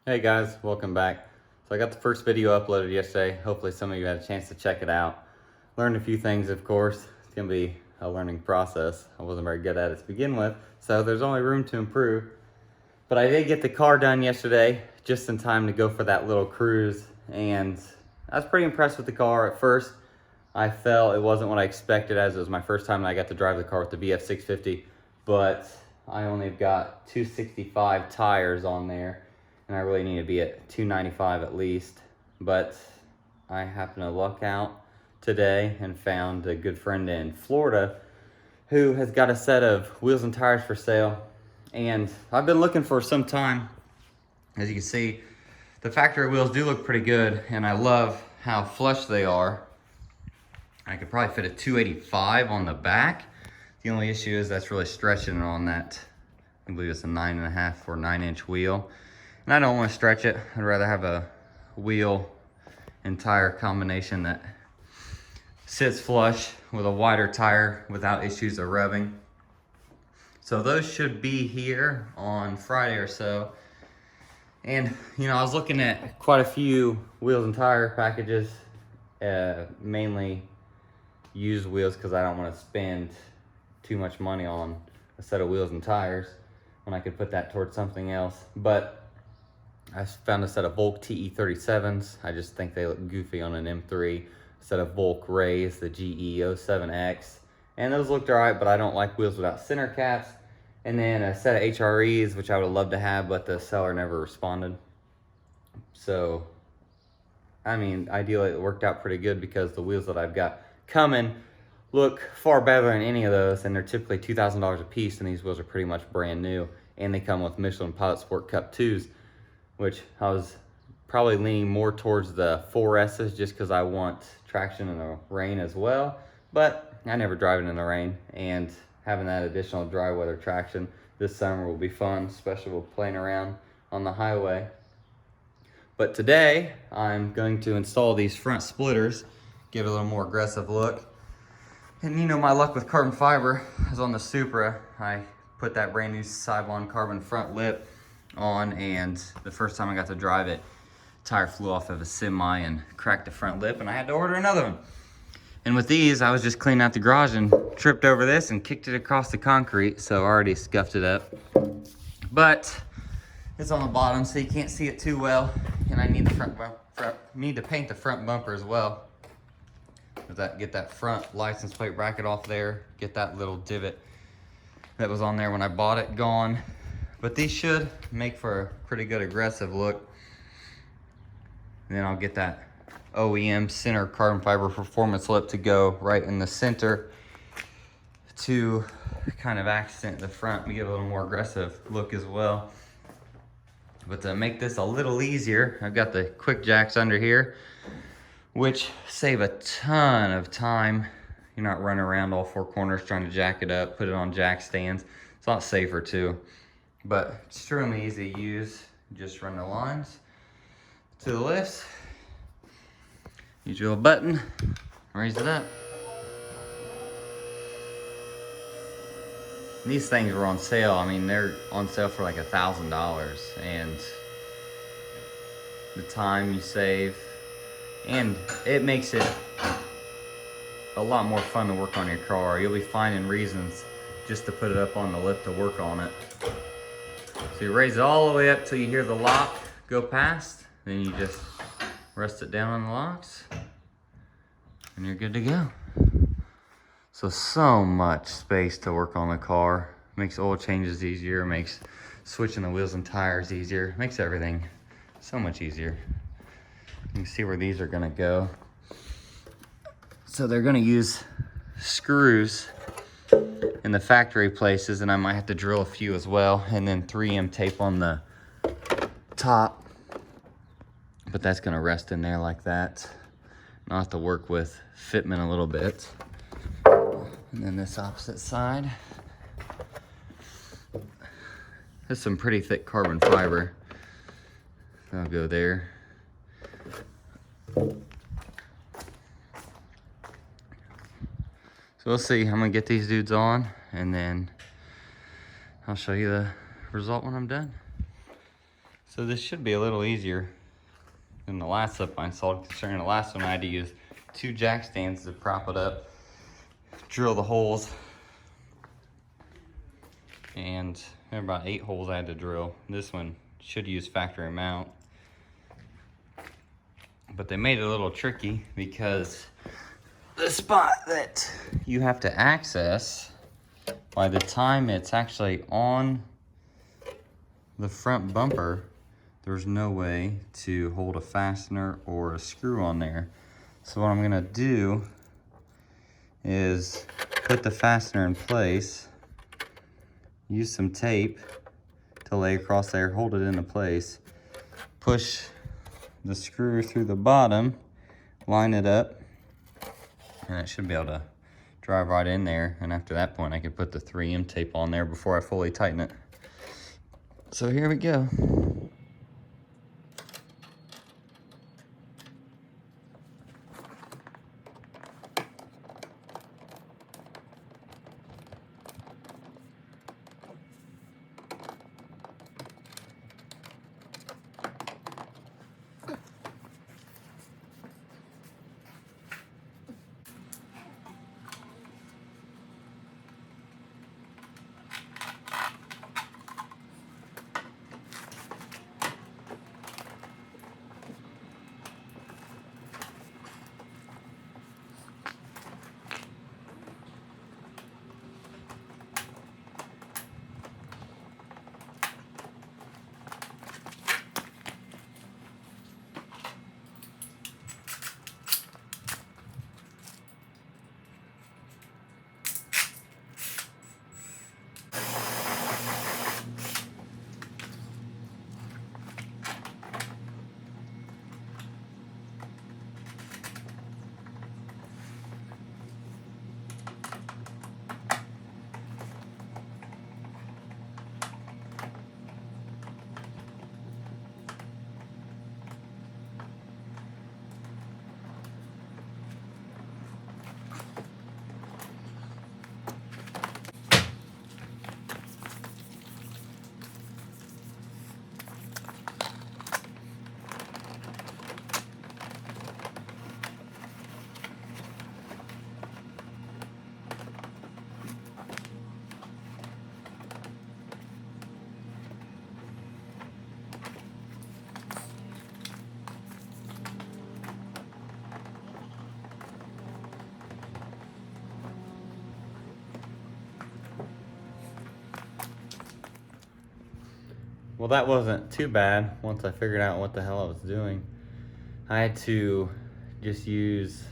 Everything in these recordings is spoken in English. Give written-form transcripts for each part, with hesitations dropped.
Hey guys, welcome back. So I got the first video uploaded yesterday. Hopefully some of you had a chance to check it out. Learned a few things, of course. It's gonna be a learning process. I wasn't very good at it to begin with, so there's only room to improve. But I did get the car done yesterday, just in time to go for that little cruise, and I was pretty impressed with the car. At first, I felt it wasn't what I expected, as it was my first time I got to drive the car with the VF650, but I only got 265 tires on there, and I really need to be at 295 at least. But I happened to luck out today and found a good friend in Florida who has got a set of wheels and tires for sale. And I've been looking for some time. As you can see, the factory wheels do look pretty good, and I love how flush they are. I could probably fit a 285 on the back. The only issue is that's really stretching on that, I believe it's a 9.5 or 9-inch wheel. And I don't want to stretch it. I'd rather have a wheel and tire combination that sits flush with a wider tire without issues of rubbing. So those should be here on Friday or so. And I was looking at quite a few wheels and tire packages, mainly used wheels, because I don't want to spend too much money on a set of wheels and tires when I could put that towards something else. But I found a set of Volk TE37s. I just think they look goofy on an M3. A set of Volk Rays, the GE07X. And those looked alright, but I don't like wheels without center caps. And then a set of HREs, which I would love to have, but the seller never responded. So, I mean, ideally it worked out pretty good, because the wheels that I've got coming look far better than any of those, and they're typically $2,000 a piece, and these wheels are pretty much brand new. And they come with Michelin Pilot Sport Cup 2s, which I was probably leaning more towards the 4S's just because I want traction in the rain as well. But I never drive it in the rain, and having that additional dry weather traction this summer will be fun, especially with playing around on the highway. But today I'm going to install these front splitters, give it a little more aggressive look. And my luck with carbon fiber is on the Supra. I put that brand new Cybon carbon front lip on, and the first time I got to drive it, tire flew off of a semi and cracked the front lip, and I had to order another one. And with these, I was just cleaning out the garage and tripped over this and kicked it across the concrete, so I already scuffed it up. But it's on the bottom, so you can't see it too well, and I need the need to paint the front bumper as well. Get that front license plate bracket off there, get that little divot that was on there when I bought it gone. But these should make for a pretty good aggressive look. And then I'll get that OEM center carbon fiber performance lip to go right in the center to kind of accent the front and give a little more aggressive look as well. But to make this a little easier, I've got the quick jacks under here, which save a ton of time. You're not running around all four corners trying to jack it up, put it on jack stands. It's a lot safer too, but extremely easy to use. Just run the lines to the lifts. Use your little button, raise it up. These things were on sale. I mean, they're on sale for like $1,000, and the time you save, and it makes it a lot more fun to work on your car. You'll be finding reasons just to put it up on the lip to work on it. So you raise it all the way up till you hear the lock go past, then you just rest it down on the locks, and you're good to go. So much space to work on the car. Makes oil changes easier, makes switching the wheels and tires easier, makes everything so much easier. You can see where these are gonna go. So they're gonna use screws in the factory places, and I might have to drill a few as well, and then 3M tape on the top. But that's gonna rest in there like that. And I'll have to work with Fitment a little bit. And then this opposite side. There's some pretty thick carbon fiber. I'll go there. So we'll see. I'm gonna get these dudes on, and then I'll show you the result when I'm done. So this should be a little easier than the last slip I installed, considering the last one I had to use 2 jack stands to prop it up, drill the holes, and there were about 8 holes I had to drill. This one should use factory mount, but they made it a little tricky because the spot that you have to access, by the time it's actually on the front bumper, there's no way to hold a fastener or a screw on there. So what I'm gonna do is put the fastener in place, use some tape to lay across there, hold it into place, push the screw through the bottom, line it up, and it should be able to drive right in there. And after that point, I can put the 3M tape on there before I fully tighten it. So here we go. Well, that wasn't too bad once I figured out what the hell I was doing. I had to just use,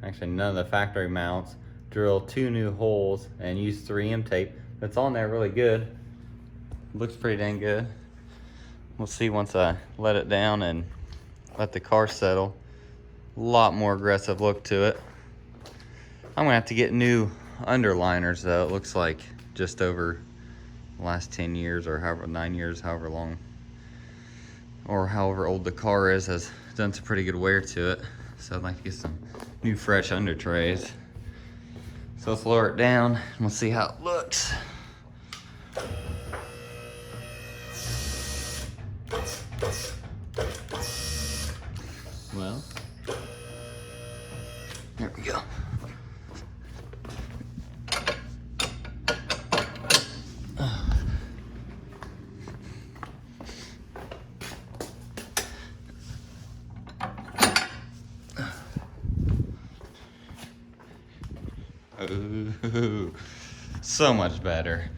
actually none of the factory mounts, drill 2 new holes and use 3M tape. That's on there really good. Looks pretty dang good. We'll see once I let it down and let the car settle. A lot more aggressive look to it. I'm gonna have to get new underliners though. It looks like just over the last 10 years or however 9 years, however long or however old the car is, has done some pretty good wear to it. So I'd like to get some new fresh under trays. So let's lower it down and we'll see how it looks. Well, there we go. Ooh, so much better.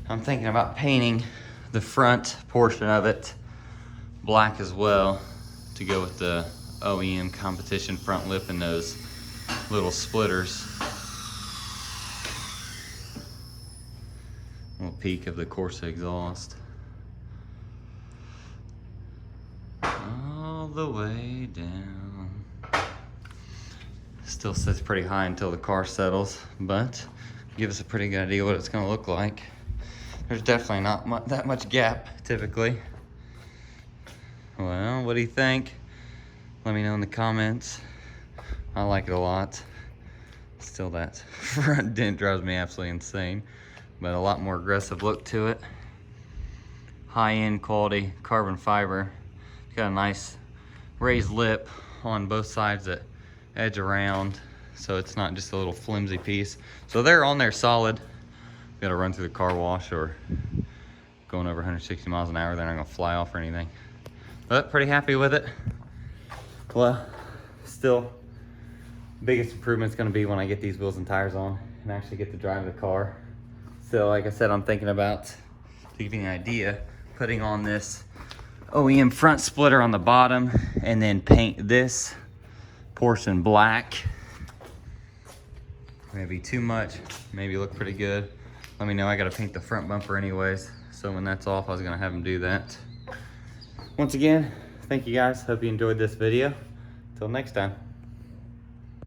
I'm thinking about painting the front portion of it black as well to go with the OEM competition front lip and those little splitters. A little peek of the Corsa exhaust. All the way down. Still sits pretty high until the car settles, but give us a pretty good idea what it's gonna look like. There's definitely not that much gap, typically. Well, what do you think? Let me know in the comments. I like it a lot. Still, that front dent drives me absolutely insane, but a lot more aggressive look to it. high-end quality carbon fiber. It's got a nice raised lip on both sides that edge around, so it's not just a little flimsy piece. So they're on there solid. Gotta run through the car wash or going over 160 miles an hour, they're not gonna fly off or anything. But pretty happy with it. Well, still, biggest improvement's gonna be when I get these wheels and tires on and actually get to drive the car. So like I said, I'm thinking about, to give you an idea, putting on this OEM front splitter on the bottom and then paint this portion black. Maybe too much, maybe look pretty good. Let me know. I gotta paint the front bumper anyways, so when that's off, I was gonna have them do that. Once again, thank you guys. Hope you enjoyed this video. Until next time.